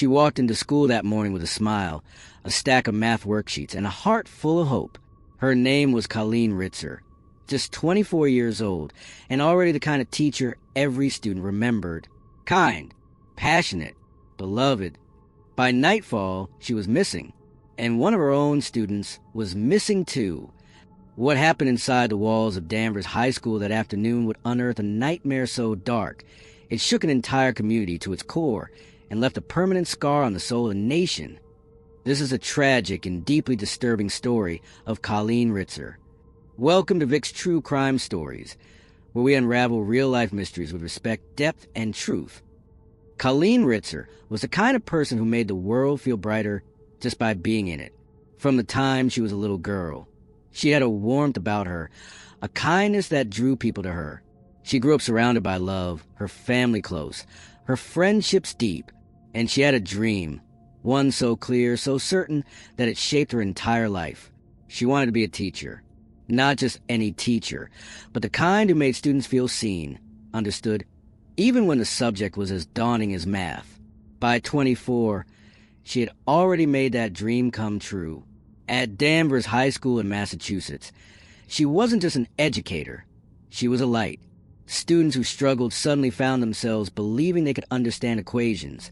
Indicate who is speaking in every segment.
Speaker 1: She walked into school that morning with a smile, a stack of math worksheets, and a heart full of hope. Her name was Colleen Ritzer, just 24 years old, and already the kind of teacher every student remembered. Kind, passionate, beloved. By nightfall, she was missing, and one of her own students was missing too. What happened inside the walls of Danvers High School that afternoon would unearth a nightmare so dark it shook an entire community to its core and left a permanent scar on the soul of the nation. This is a tragic and deeply disturbing story of Colleen Ritzer. Welcome to Vic's True Crime Stories, where we unravel real-life mysteries with respect, depth, and truth. Colleen Ritzer was the kind of person who made the world feel brighter just by being in it. From the time she was a little girl, she had a warmth about her, a kindness that drew people to her. She grew up surrounded by love, her family close, her friendships deep, and she had a dream, one so clear, so certain that it shaped her entire life. She wanted to be a teacher. Not just any teacher, but the kind who made students feel seen, understood, even when the subject was as daunting as math. By 24, she had already made that dream come true. At Danvers High School in Massachusetts, she wasn't just an educator. She was a light. Students who struggled suddenly found themselves believing they could understand equations,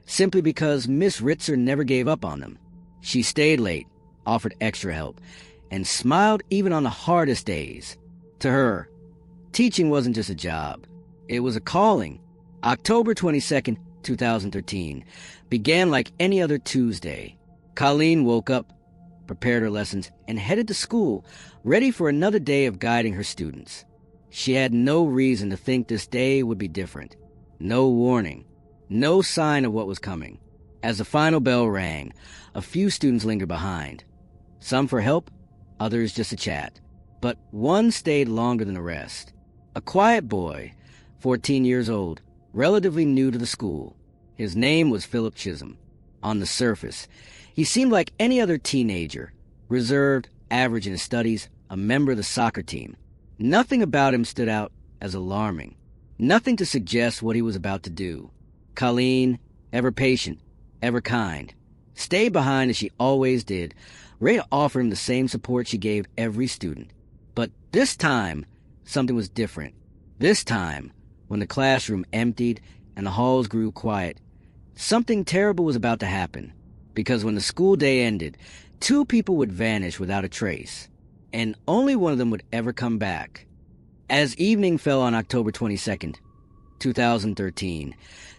Speaker 1: simply because Miss Ritzer never gave up on them. She stayed late, offered extra help, and smiled even on the hardest days. To her, teaching wasn't just a job. It was a calling. October 22nd, 2013, began like any other Tuesday. Colleen woke up, prepared her lessons, and headed to school, ready for another day of guiding her students. She had no reason to think this day would be different. No warning. No sign of what was coming. As the final bell rang, a few students lingered behind. Some for help, others just to chat. But one stayed longer than the rest. A quiet boy, 14 years old, relatively new to the school. His name was Philip Chisholm. On the surface, he seemed like any other teenager, reserved, average in his studies, a member of the soccer team. Nothing about him stood out as alarming. Nothing to suggest what he was about to do. Colleen, ever patient, ever kind, stayed behind as she always did, ready to offer him the same support she gave every student. But this time, something was different. This time, when the classroom emptied and the halls grew quiet, something terrible was about to happen. Because when the school day ended, two people would vanish without a trace, and only one of them would ever come back. As evening fell on October 22nd, 2013,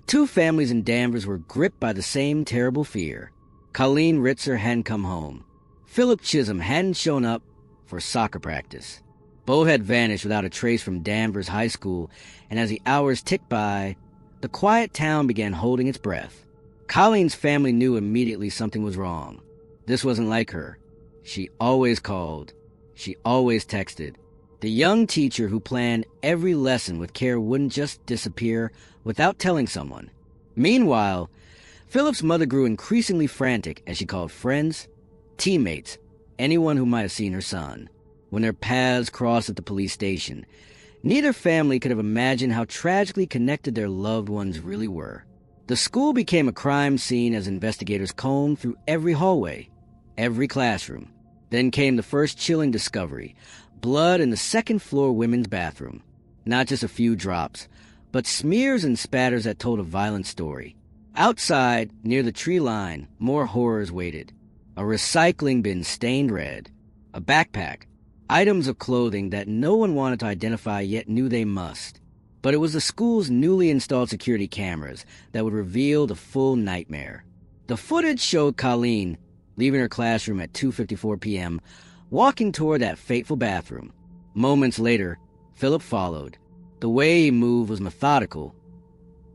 Speaker 1: two families in Danvers were gripped by the same terrible fear. Colleen Ritzer hadn't come home. Philip Chisholm hadn't shown up for soccer practice. Both had vanished without a trace from Danvers High School, and as the hours ticked by, the quiet town began holding its breath. Colleen's family knew immediately something was wrong. This wasn't like her. She always called. She always texted. The young teacher who planned every lesson with care wouldn't just disappear without telling someone. Meanwhile, Philip's mother grew increasingly frantic as she called friends, teammates, anyone who might have seen her son. When their paths crossed at the police station, neither family could have imagined how tragically connected their loved ones really were. The school became a crime scene as investigators combed through every hallway, every classroom. Then came the first chilling discovery: blood in the second-floor women's bathroom. Not just a few drops, but smears and spatters that told a violent story. Outside, near the tree line, more horrors waited. A recycling bin stained red, a backpack, items of clothing that no one wanted to identify yet knew they must. But it was the school's newly installed security cameras that would reveal the full nightmare. The footage showed Colleen leaving her classroom at 2:54 p.m., walking toward that fateful bathroom. Moments later, Philip followed. The way he moved was methodical,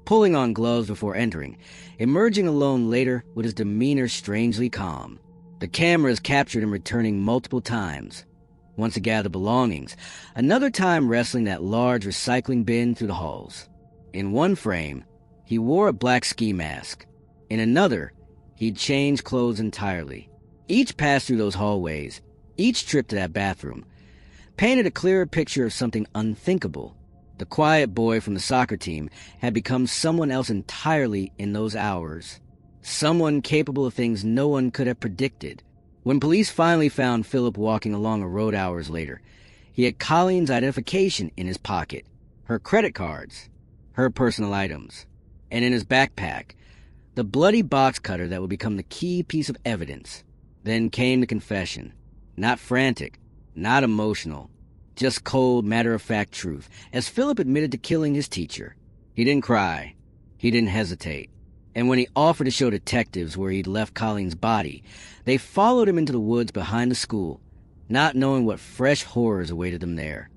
Speaker 1: pulling on gloves before entering, emerging alone later with his demeanor strangely calm. The cameras captured him returning multiple times. Once to gather belongings, another time wrestling that large recycling bin through the halls. In one frame, he wore a black ski mask. In another, he'd changed clothes entirely. Each pass through those hallways, each trip to that bathroom, painted a clearer picture of something unthinkable. The quiet boy from the soccer team had become someone else entirely in those hours. Someone capable of things no one could have predicted. When police finally found Philip walking along a road hours later, he had Colleen's identification in his pocket, her credit cards, her personal items, and in his backpack, the bloody box cutter that would become the key piece of evidence. Then came the confession. Not frantic, not emotional, just cold, matter-of-fact truth, as Philip admitted to killing his teacher. He didn't cry. He didn't hesitate. And when he offered to show detectives where he'd left Colleen's body, they followed him into the woods behind the school, not knowing what fresh horrors awaited them there.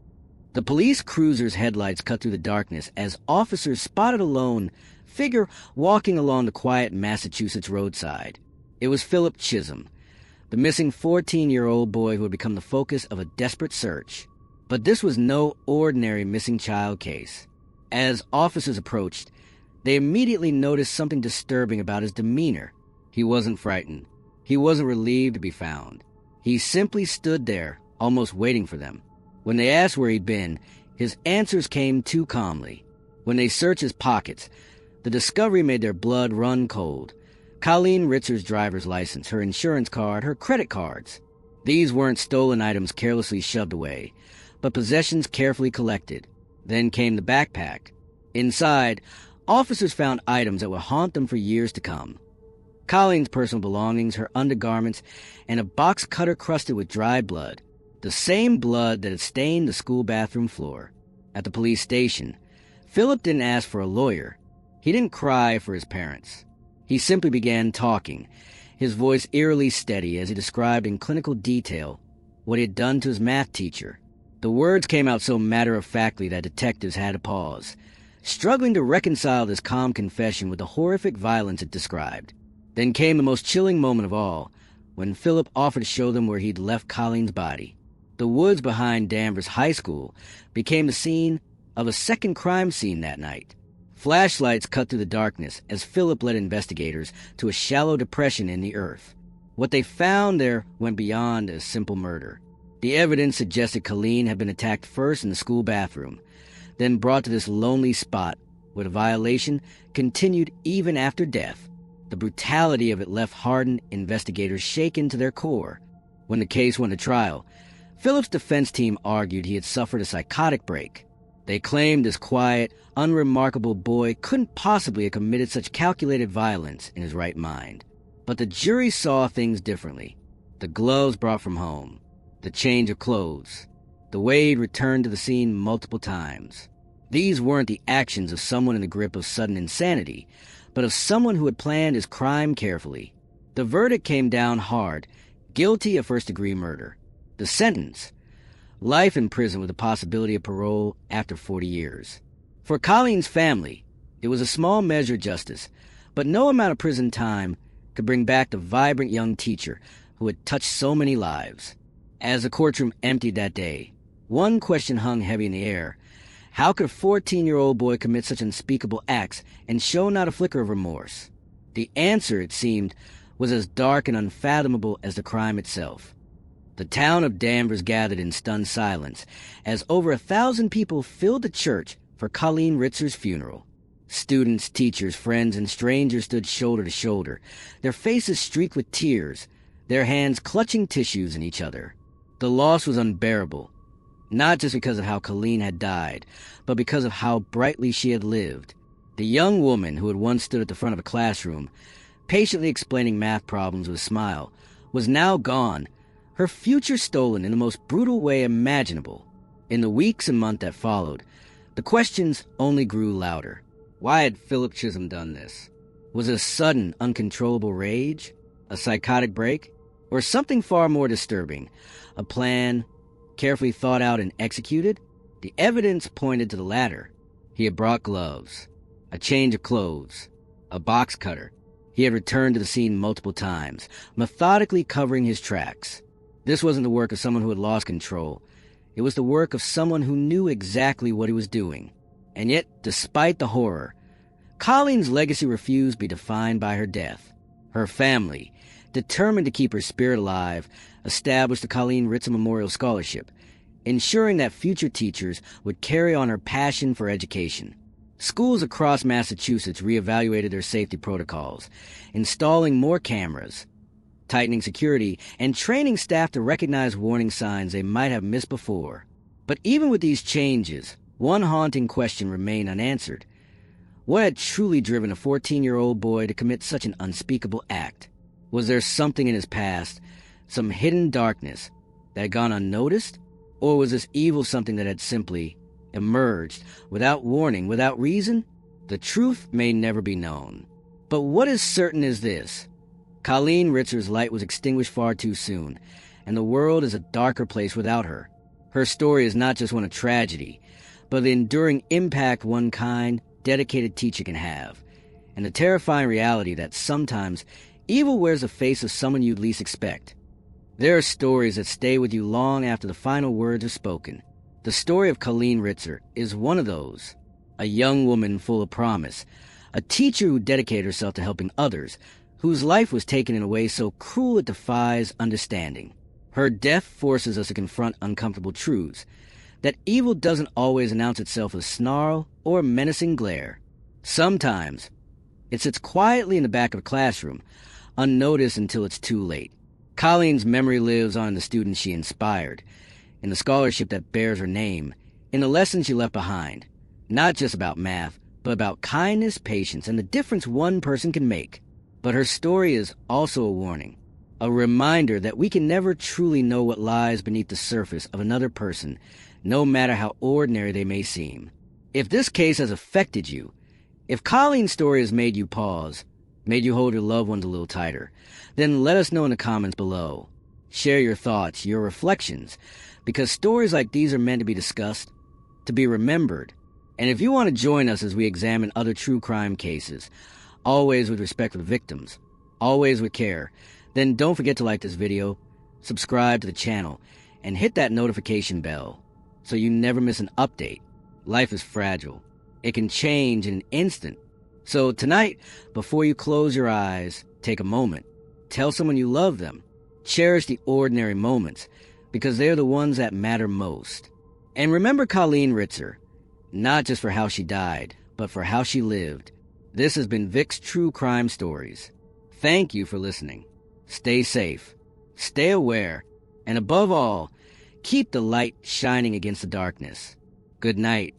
Speaker 1: The police cruiser's headlights cut through the darkness as officers spotted a lone figure walking along the quiet Massachusetts roadside. It was Philip Chisholm, the missing 14-year-old boy who had become the focus of a desperate search. But this was no ordinary missing child case. As officers approached, they immediately noticed something disturbing about his demeanor. He wasn't frightened. He wasn't relieved to be found. He simply stood there, almost waiting for them. When they asked where he'd been, his answers came too calmly. When they searched his pockets, the discovery made their blood run cold. Colleen Ritzer's driver's license, her insurance card, her credit cards. These weren't stolen items carelessly shoved away, but possessions carefully collected. Then came the backpack. Inside, officers found items that would haunt them for years to come. Colleen's personal belongings, her undergarments, and a box cutter crusted with dried blood. The same blood that had stained the school bathroom floor. At the police station, Philip didn't ask for a lawyer. He didn't cry for his parents. He simply began talking, his voice eerily steady as he described in clinical detail what he had done to his math teacher. The words came out so matter-of-factly that detectives had to pause, struggling to reconcile this calm confession with the horrific violence it described. Then came the most chilling moment of all, when Philip offered to show them where he'd left Colleen's body. The woods behind Danvers High School became the scene of a second crime scene that night. Flashlights cut through the darkness as Philip led investigators to a shallow depression in the earth. What they found there went beyond a simple murder. The evidence suggested Colleen had been attacked first in the school bathroom, then brought to this lonely spot where the violation continued even after death. The brutality of it left hardened investigators shaken to their core. When the case went to trial, Philip's defense team argued he had suffered a psychotic break. They claimed this quiet, unremarkable boy couldn't possibly have committed such calculated violence in his right mind. But the jury saw things differently. The gloves brought from home, the change of clothes, the way he'd returned to the scene multiple times. These weren't the actions of someone in the grip of sudden insanity, but of someone who had planned his crime carefully. The verdict came down hard, guilty of first-degree murder. The sentence: life in prison with the possibility of parole after 40 years. For Colleen's family, it was a small measure of justice, but no amount of prison time could bring back the vibrant young teacher who had touched so many lives. As the courtroom emptied that day, one question hung heavy in the air. How could a 14-year-old boy commit such unspeakable acts and show not a flicker of remorse? The answer, it seemed, was as dark and unfathomable as the crime itself. The town of Danvers gathered in stunned silence as over 1,000 people filled the church for Colleen Ritzer's funeral. Students, teachers, friends, and strangers stood shoulder to shoulder, their faces streaked with tears, their hands clutching tissues in each other. The loss was unbearable, not just because of how Colleen had died, but because of how brightly she had lived. The young woman who had once stood at the front of a classroom, patiently explaining math problems with a smile, was now gone, her future stolen in the most brutal way imaginable. In the weeks and months that followed, the questions only grew louder. Why had Philip Chisholm done this? Was it a sudden, uncontrollable rage? A psychotic break? Or something far more disturbing? A plan, carefully thought out and executed? The evidence pointed to the latter. He had brought gloves, a change of clothes, a box cutter. He had returned to the scene multiple times, methodically covering his tracks. This wasn't the work of someone who had lost control. It was the work of someone who knew exactly what he was doing. And yet, despite the horror, Colleen's legacy refused to be defined by her death. Her family, determined to keep her spirit alive, established the Colleen Ritzer Memorial Scholarship, ensuring that future teachers would carry on her passion for education. Schools across Massachusetts reevaluated their safety protocols, installing more cameras, tightening security, and training staff to recognize warning signs they might have missed before. But even with these changes, one haunting question remained unanswered. What had truly driven a 14-year-old boy to commit such an unspeakable act? Was there something in his past, some hidden darkness, that had gone unnoticed? Or was this evil something that had simply emerged without warning, without reason? The truth may never be known. But what is certain is this: Colleen Ritzer's light was extinguished far too soon, and the world is a darker place without her. Her story is not just one of tragedy, but the enduring impact one kind, dedicated teacher can have, and the terrifying reality that sometimes evil wears the face of someone you'd least expect. There are stories that stay with you long after the final words are spoken. The story of Colleen Ritzer is one of those. A young woman full of promise, a teacher who dedicated herself to helping others, whose life was taken in a way so cruel it defies understanding. Her death forces us to confront uncomfortable truths, that evil doesn't always announce itself as snarl or menacing glare. Sometimes it sits quietly in the back of a classroom, unnoticed until it's too late. Colleen's memory lives on in the students she inspired, in the scholarship that bears her name, in the lessons she left behind, not just about math, but about kindness, patience, and the difference one person can make. But her story is also a warning, a reminder that we can never truly know what lies beneath the surface of another person, no matter how ordinary they may seem. If this case has affected you, if Colleen's story has made you pause, made you hold your loved ones a little tighter, then let us know in the comments below. Share your thoughts, your reflections, because stories like these are meant to be discussed, to be remembered. And if you want to join us as we examine other true crime cases, always with respect for the victims, always with care, then don't forget to like this video, subscribe to the channel, and hit that notification bell so you never miss an update. Life is fragile. It can change in an instant. So tonight, before you close your eyes, take a moment. Tell someone you love them. Cherish the ordinary moments, because they're the ones that matter most. And remember Colleen Ritzer, not just for how she died, but for how she lived. This has been Vic's True Crime Stories. Thank you for listening. Stay safe, stay aware, and above all, keep the light shining against the darkness. Good night.